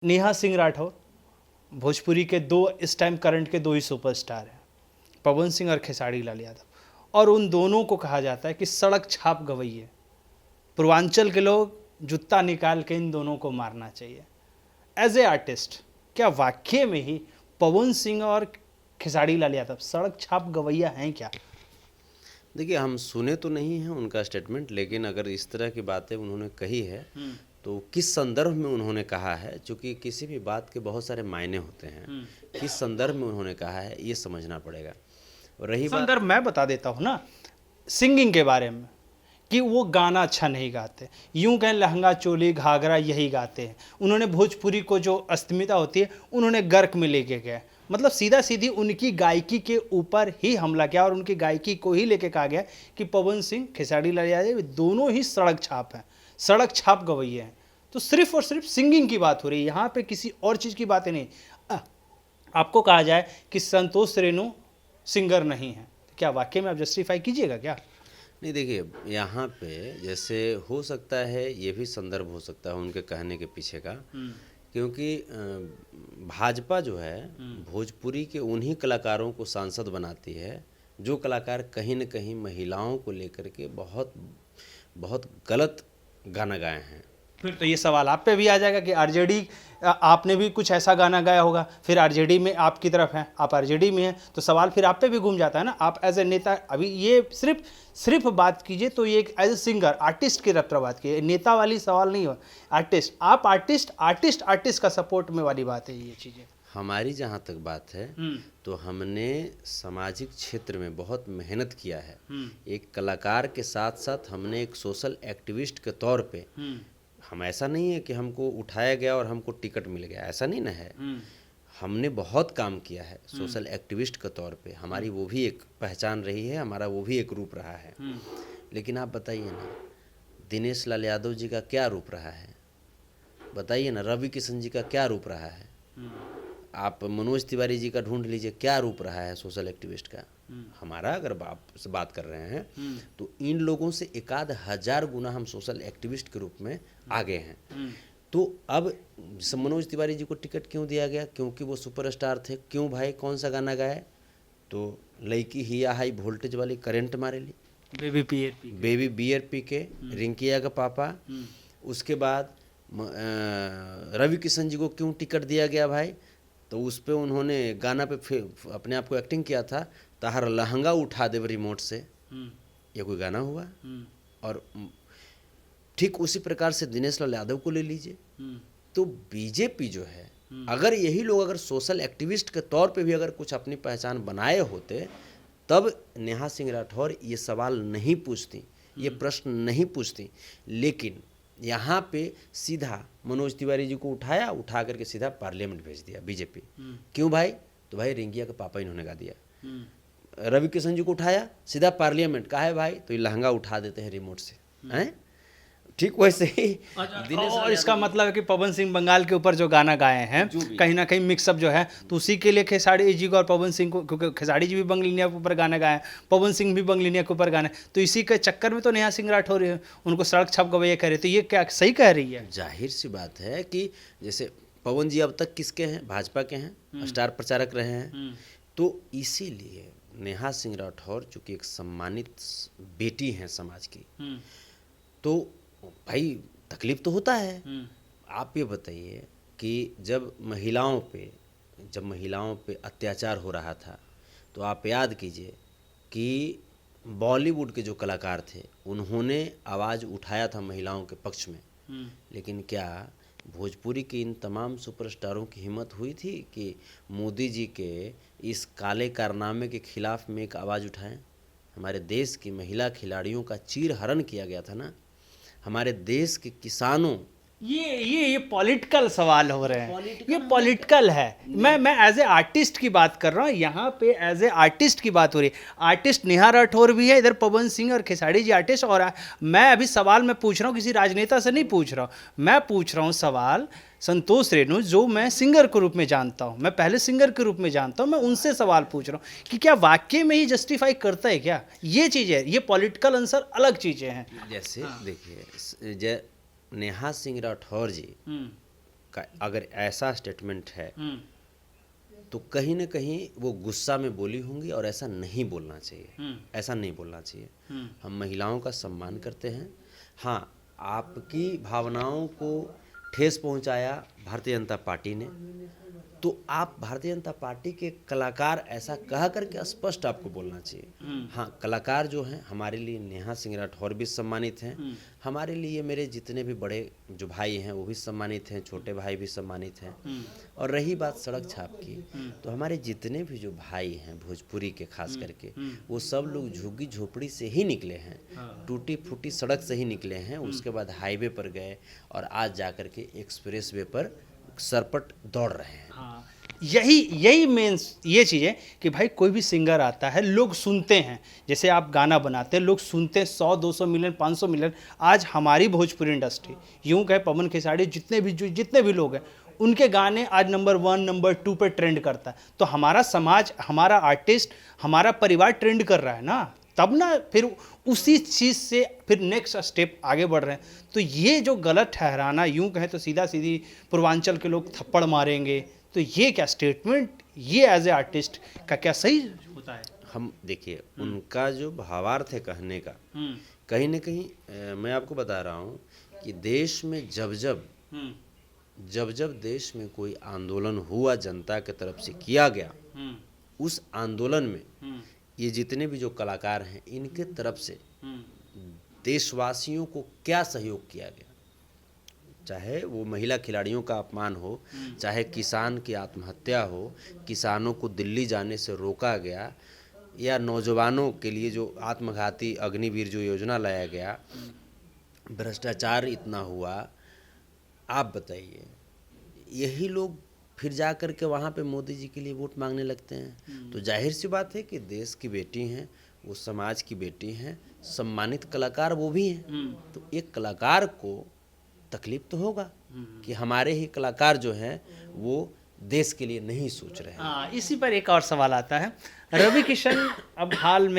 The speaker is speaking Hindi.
नेहा सिंह राठौर भोजपुरी के दो इस टाइम करंट के दो ही सुपरस्टार हैं, पवन सिंह और खेसारी लाल यादव। और उन दोनों को कहा जाता है कि सड़क छाप गवैये। पूर्वांचल के लोग जूता निकाल के इन दोनों को मारना चाहिए। एज ए आर्टिस्ट क्या वाकई में ही पवन सिंह और खेसारी लाल यादव सड़क छाप गवैया हैं क्या? देखिए, हम सुने तो नहीं हैं उनका स्टेटमेंट, लेकिन अगर इस तरह की बातें उन्होंने कही है तो किस संदर्भ में उन्होंने कहा है, क्योंकि किसी भी बात के बहुत सारे मायने होते हैं। किस संदर्भ में उन्होंने कहा है ये समझना पड़ेगा। और रही बात, संदर्भ मैं बता देता हूँ ना, सिंगिंग के बारे में कि वो गाना अच्छा नहीं गाते, यूं कहें लहंगा चोली घाघरा यही गाते हैं। उन्होंने भोजपुरी को जो अस्मिता होती है उन्होंने गर्क में लेके गए, मतलब सीधा सीधी उनकी गायकी के ऊपर ही हमला किया और उनकी गायकी को ही लेके कहा गया कि पवन सिंह खेसारी लाल यादव दोनों ही सड़क छाप हैं, सड़क छाप गवैये हैं। तो सिर्फ और सिर्फ सिंगिंग की बात हो रही है, यहाँ पे किसी और चीज़ की बातें नहीं। आपको कहा जाए कि संतोष रेणु सिंगर नहीं है, तो क्या वाकई में आप जस्टिफाई कीजिएगा क्या? नहीं, देखिए यहाँ पे जैसे हो सकता है ये भी संदर्भ हो सकता है उनके कहने के पीछे का, क्योंकि भाजपा जो है भोजपुरी के उन्हीं कलाकारों को सांसद बनाती है जो कलाकार कहीं न कहीं महिलाओं को लेकर के बहुत बहुत गलत गाना गाए हैं। फिर तो ये सवाल आप पे भी आ जाएगा कि आरजेडी, आपने भी कुछ ऐसा गाना गाया होगा, फिर आरजेडी में आपकी तरफ हैं, आप आरजेडी में हैं, तो सवाल फिर आप पे भी घूम जाता है ना। आप एज ए नेता, अभी ये सिर्फ बात कीजिए तो ये एक एज ए सिंगर आर्टिस्ट की तरफ बात कीजिए, नेता वाली सवाल नहीं हो। आर्टिस्ट, आप आर्टिस्ट का सपोर्ट में वाली बात है ये चीज़ें। हमारी जहाँ तक बात है तो हमने सामाजिक क्षेत्र में बहुत मेहनत किया है। एक कलाकार के साथ साथ हमने एक सोशल एक्टिविस्ट के तौर पे, हम ऐसा नहीं है कि हमको उठाया गया और हमको टिकट मिल गया, ऐसा नहीं ना है। हमने बहुत काम किया है सोशल एक्टिविस्ट के तौर पे, हमारी वो भी एक पहचान रही है, हमारा वो भी एक रूप रहा है। लेकिन आप बताइए ना, दिनेश लाल यादव जी का क्या रूप रहा है? बताइए ना, रवि किशन जी का क्या रूप रहा है? आप मनोज तिवारी जी का ढूंढ लीजिए, क्या रूप रहा है सोशल एक्टिविस्ट का। हमारा अगर बात कर रहे हैं तो इन लोगों से एकाध हजार गुना हम सोशल एक्टिविस्ट के रूप में आगे हैं। तो अब मनोज तिवारी जी को टिकट क्यों दिया गया? क्योंकि वो सुपरस्टार थे। क्यों भाई? कौन सा गाना गाए? तो लड़की हिया हाई वोल्टेज वाली करंट मारे ली, बेबी बियर पी के, रिंकिया का पापा। उसके बाद रवि किशन जी को क्यों टिकट दिया गया भाई? तो उस पर उन्होंने गाना पे अपने आप को एक्टिंग किया था, ताहर लहंगा उठा दे रिमोट से। ये कोई गाना हुआ? और ठीक उसी प्रकार से दिनेश लाल यादव को ले लीजिए। तो बीजेपी जो है, अगर यही लोग अगर सोशल एक्टिविस्ट के तौर पे भी अगर कुछ अपनी पहचान बनाए होते, तब नेहा सिंह राठौर ये सवाल नहीं पूछती, ये प्रश्न नहीं पूछती। लेकिन यहाँ पे सीधा मनोज तिवारी जी को उठा करके सीधा पार्लियामेंट भेज दिया बीजेपी। क्यों भाई? तो भाई रिंकिया का पापा इन्होंने गा दिया। रवि किशन जी को उठाया सीधा पार्लियामेंट, कहा है भाई? तो ये लहंगा उठा देते हैं रिमोट से, हैं? ठीक वैसे ही और इसका मतलब है कि पवन सिंह बंगाल के ऊपर जो गाना गाए हैं कहीं ना कहीं मिक्सअप जो है, तो उसी के लिए खेसारी जी को और पवन सिंह को, क्योंकि खेसारी जी भी बंगलिनिया के ऊपर गाना गाए हैं, पवन सिंह भी बंगलिनिया के ऊपर गाने, तो इसी के चक्कर में तो नेहा सिंह राठौर उनको सड़क छाप गवैया कह रहे। तो ये क्या सही कह रही है? जाहिर सी बात है कि जैसे पवन जी अब तक किसके हैं? भाजपा के हैं, स्टार प्रचारक रहे हैं। तो इसीलिए नेहा सिंह राठौर चूँकि एक सम्मानित बेटी हैं समाज की, तो भाई तकलीफ तो होता है। आप ये बताइए कि जब महिलाओं पे अत्याचार हो रहा था, तो आप याद कीजिए कि बॉलीवुड के जो कलाकार थे उन्होंने आवाज़ उठाया था महिलाओं के पक्ष में। लेकिन क्या भोजपुरी के इन तमाम सुपरस्टारों की हिम्मत हुई थी कि मोदी जी के इस काले कारनामे के खिलाफ में एक आवाज़ उठाएं? हमारे देश की महिला खिलाड़ियों का चीरहरण किया गया था ना, हमारे देश के किसानों। ये पॉलिटिकल सवाल हो रहे हैं, ये पॉलिटिकल है। मैं एज ए आर्टिस्ट की बात कर रहा हूँ, यहाँ पे एज ए आर्टिस्ट की बात हो रही है। आर्टिस्ट नेहा राठौर भी है, इधर पवन सिंह और खेसारी जी आर्टिस्ट। और मैं अभी सवाल मैं पूछ रहा हूँ, किसी राजनेता से नहीं पूछ रहा हूँ, मैं पूछ रहा हूँ सवाल संतोष रेणु, जो मैं सिंगर के रूप में जानता हूँ, मैं पहले सिंगर के रूप में जानता हूँ, मैं उनसे सवाल पूछ रहा हूँ कि क्या वाकई में ही जस्टिफाई करता है क्या ये चीज़ें? ये पॉलिटिकल आंसर अलग चीज़ें हैं। जैसे देखिए, नेहा सिंह राठौर जी का अगर ऐसा स्टेटमेंट है तो कहीं ना कहीं वो गुस्सा में बोली होंगी, और ऐसा नहीं बोलना चाहिए, ऐसा नहीं बोलना चाहिए। हम महिलाओं का सम्मान करते हैं। हाँ, आपकी भावनाओं को ठेस पहुंचाया भारतीय जनता पार्टी ने, तो आप भारतीय जनता पार्टी के कलाकार ऐसा कह करके स्पष्ट आपको बोलना चाहिए। हाँ, कलाकार जो हैं हमारे लिए, नेहा सिंह राठौर भी सम्मानित हैं, हमारे लिए मेरे जितने भी बड़े जो भाई हैं वो भी सम्मानित हैं, छोटे भाई भी सम्मानित हैं। और रही बात सड़क छाप की, तो हमारे जितने भी जो भाई हैं भोजपुरी के खास करके, वो सब लोग झुग्गी झोपड़ी से ही निकले हैं, टूटी फूटी सड़क से ही निकले हैं, उसके बाद हाईवे पर गए और आज जा कर के एक्सप्रेस वे पर सरपट दौड़ रहे हैं। हाँ, यही मेन ये चीज़ है कि भाई कोई भी सिंगर आता है, लोग सुनते हैं। जैसे आप गाना बनाते हैं, लोग सुनते हैं, 100-200 मिलियन 500 मिलियन। आज हमारी भोजपुरी इंडस्ट्री, यूं कहे पवन खेसारी, जितने भी लोग हैं, उनके गाने आज नंबर 1 नंबर 2 पर ट्रेंड करता है। तो हमारा समाज, हमारा आर्टिस्ट, हमारा परिवार ट्रेंड कर रहा है ना, तब ना फिर उसी चीज़ से फिर नेक्स्ट स्टेप आगे बढ़ रहे हैं। तो ये जो गलत ठहराना, यूं कहें तो सीधा सीधी पूर्वांचल के लोग थप्पड़ मारेंगे, तो ये क्या स्टेटमेंट, ये एज ए आर्टिस्ट का क्या सही होता है? हम देखिए, उनका जो भावार्थ है कहने का, कहीं ना कहीं मैं आपको बता रहा हूँ कि देश में जब देश में कोई आंदोलन हुआ जनता के तरफ से किया गया, उस आंदोलन में ये जितने भी जो कलाकार हैं, इनके तरफ से देशवासियों को क्या सहयोग किया गया, चाहे वो महिला खिलाड़ियों का अपमान हो, चाहे किसान की आत्महत्या हो, किसानों को दिल्ली जाने से रोका गया, या नौजवानों के लिए जो आत्मघाती अग्निवीर जो योजना लाया गया, भ्रष्टाचार इतना हुआ, आप बताइए। यही लोग फिर जा कर के वहाँ पे मोदी जी के लिए वोट मांगने लगते हैं। तो जाहिर सी बात है कि देश की बेटी हैं, वो समाज की बेटी हैं, सम्मानित कलाकार वो भी हैं। तो एक कलाकार को तकलीफ तो होगा कि हमारे ही कलाकार जो हैं वो देश के लिए नहीं सोच रहे हैं। इसी पर एक और सवाल आता है। रवि किशन अब हाल में